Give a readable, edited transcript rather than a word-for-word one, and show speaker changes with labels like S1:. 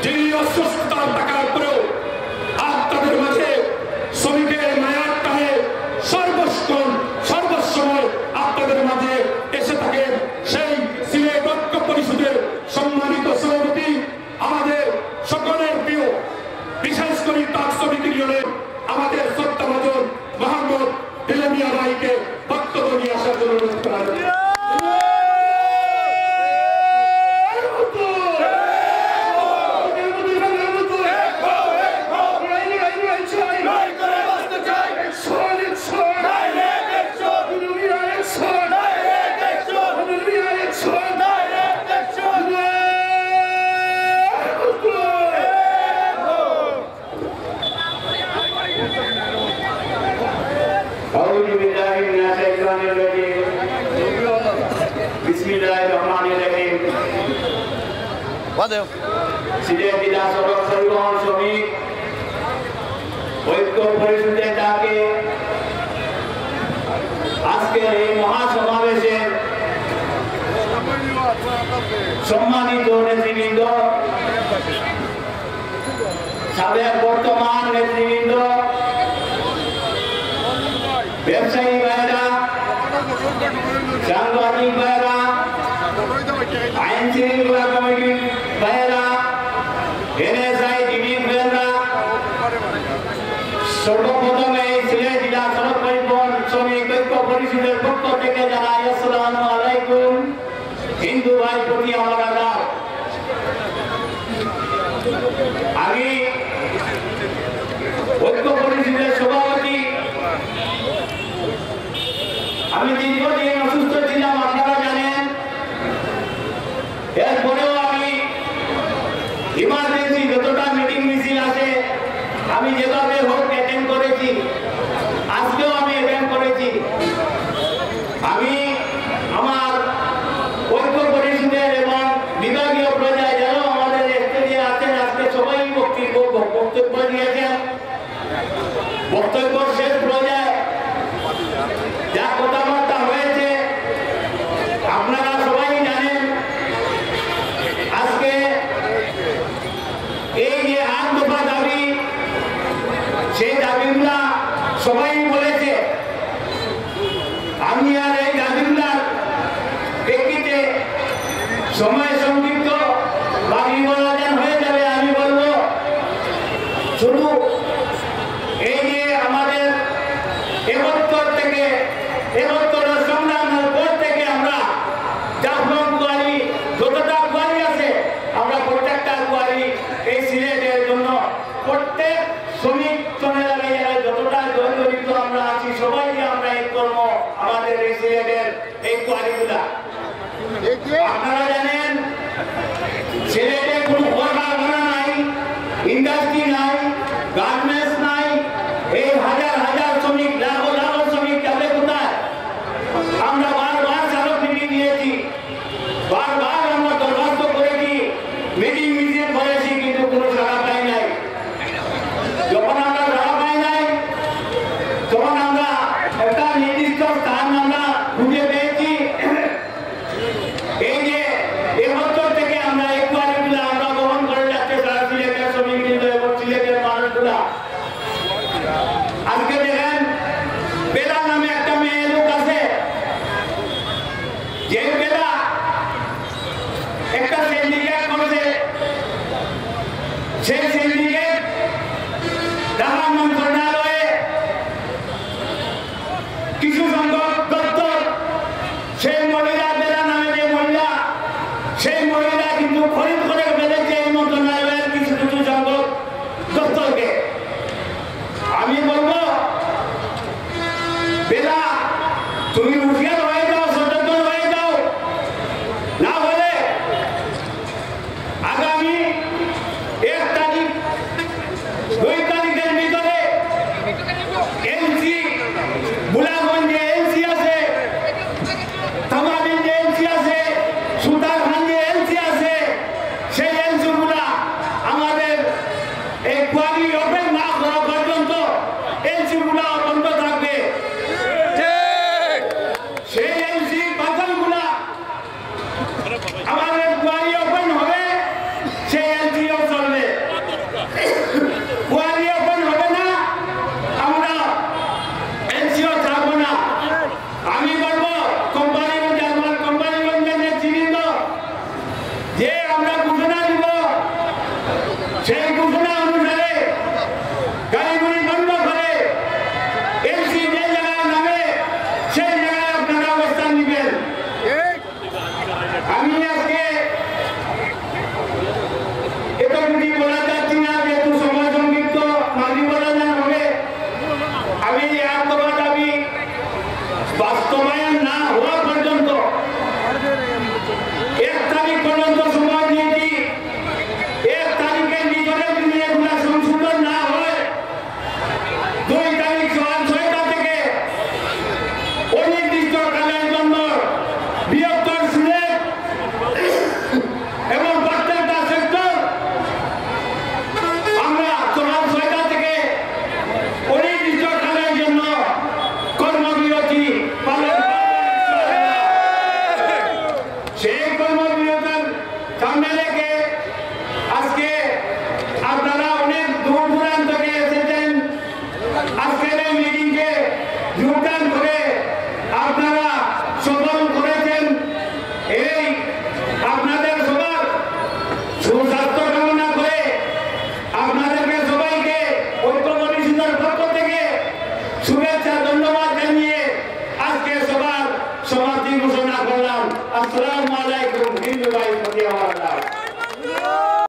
S1: যিনি অসুস্থতার টাকার পরেও আপনাদের মাঝে শ্রমিকের মায়ার টানে সর্বসময় আপনাদের মাঝে এসে থাকেন সেই সিলেট ঐক্য পরিষদের সম্মানিত সভাপতি আমাদের সকলের প্রিয় বিশেষ করে তার সমিতি ইউনিয়নের আমাদের শ্রদ্ধাভাজন মোহাম্মদ ইলামিয়া ভাইকে বক্তব্য নিয়ে আসার জন্য অনুরোধ করা হলো।
S2: সিলেট জেলা সড়ক পরিবহন শ্রমিক ঐক্য পরিষদের ডাকে আজকের এই মহাসমাবেশের সম্মানিত নেতৃবৃন্দ, সাবেক বর্তমান নেতৃবৃন্দ, ব্যবসায়ী ভাইরা, সাংবাদিক ভাইরা, আইন শৃঙ্খলা কমিটির ভাইয়েরা, এনএসআই টিভির ভাইয়েরা, সর্বপ্রথম এই সিলেট জেলা সড়ক পরিবহন শ্রমিক ঐক্য পরিষদের পক্ষ থেকে জানাই আসসালামু আলাইকুম। হিন্দু ভাই প্রতি আমার আদাব। আমি ঐক্য পরিষদের সভাপতি। আমি দীর্ঘদিন অসুস্থ ছিলাম, আপনারা জানেন। এরপরেও আমি ইমার্জেন্সি যতটা মিটিং মিছিল আছে আমি যেভাবে হোক অ্যাটেন্ড করেছি, আজকেও আমি অ্যাটেন্ড করেছি। আমি আমার ঐক্য পরিষদের এবং বিভাগীয় পর্যায়ে যারা আমাদের স্টেজে আছেন আজকে সবাই বক্তব্য দিয়েছেন। বক্তব্য শেষ পর্যায়ে যা কথাবার্তা হয়েছে আপনারা সবাই জানেন। আজকে এই যে ৮ দফা দাবি, সেই দাবিগুলা সবাই বলেছে। আমি আর এই দাবিগুলার প্রেক্ষিতে সময় সংক্ষিপ্ত বা বিবরণ হয়ে যাবে। আমি বলবো শুধু এই যে আমাদের ৭১ থেকে ৭১ সংগ্রামের পর থেকে আমরা জাফলং কোয়ারি যতটা কোয়ারি আছে আমরা প্রত্যেকটা কোয়ারি এই সিলেটের জন্য প্রত্যেক শ্রমিক শ্রমিকেরা যতটা জড়িত আমরা আছি সবাই আমরা এই কর্ম আমাদের এই সিলেটের এই কোয়ারিগুলা। আপনারা জানেন আপনারা